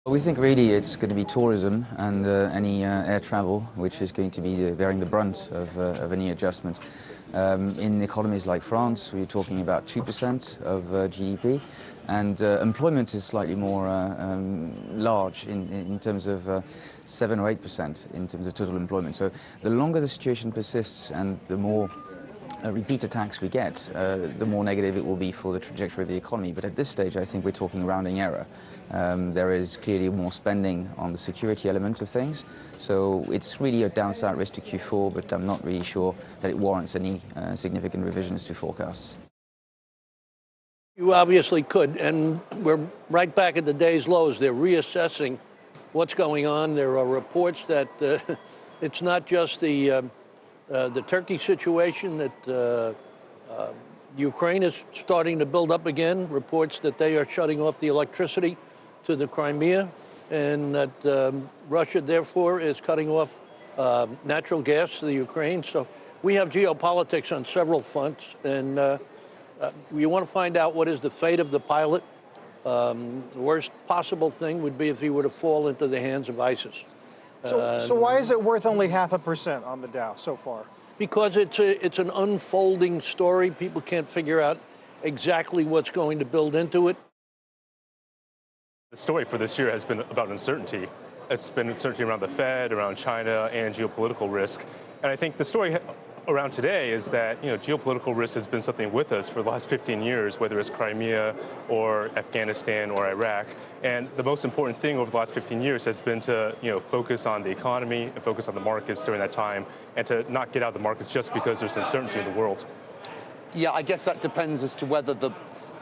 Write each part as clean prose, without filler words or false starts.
We think really it's going to be tourism and any air travel, which is going to be bearing the brunt of any adjustment. In economies like France, we're talking about 2% of GDP, and employment is slightly more large in terms of 7 or 8% in terms of total employment. So the longer the situation persists and the more repeat attacks we get, the more negative it will be for the trajectory of the economy. But at this stage, I think we're talking rounding error. There is clearly more spending on the security element of things. So it's really a downside risk to Q4, but I'm not really sure that it warrants any significant revisions to forecasts. You obviously could, and we're right back at the day's lows. They're reassessing what's going on. There are reports that it's not just the Turkey situation, that Ukraine is starting to build up again, reports that they are shutting off the electricity to the Crimea, and that Russia, therefore, is cutting off natural gas to the Ukraine. So we have geopolitics on several fronts, and we want to find out what is the fate of the pilot. The worst possible thing would be if he were to fall into the hands of ISIS. So why is it worth only 0.5% on the Dow so far? Because it's an unfolding story. People can't figure out exactly what's going to build into it. The story for this year has been about uncertainty. It's been uncertainty around the Fed, around China, and geopolitical risk. And I think the story around today is that geopolitical risk has been something with us for the last 15 years, whether it's Crimea or Afghanistan or Iraq. And the most important thing over the last 15 years has been to focus on the economy and focus on the markets during that time, and to not get out of the markets just because there's uncertainty in the world. Yeah, I guess that depends as to whether the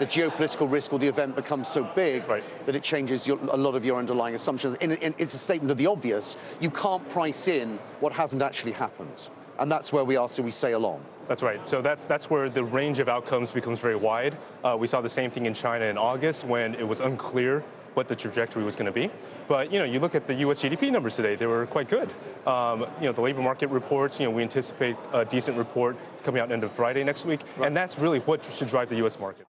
geopolitical risk or the event becomes so big that it changes a lot of your underlying assumptions. It's a statement of the obvious. You can't price in what hasn't actually happened. And that's where we are, so we say along. That's right. So that's where the range of outcomes becomes very wide. We saw the same thing in China in August when it was unclear what the trajectory was going to be. But you look at the U.S. GDP numbers today; they were quite good. The labor market reports. We anticipate a decent report coming out end of Friday next week, and that's really what should drive the U.S. market.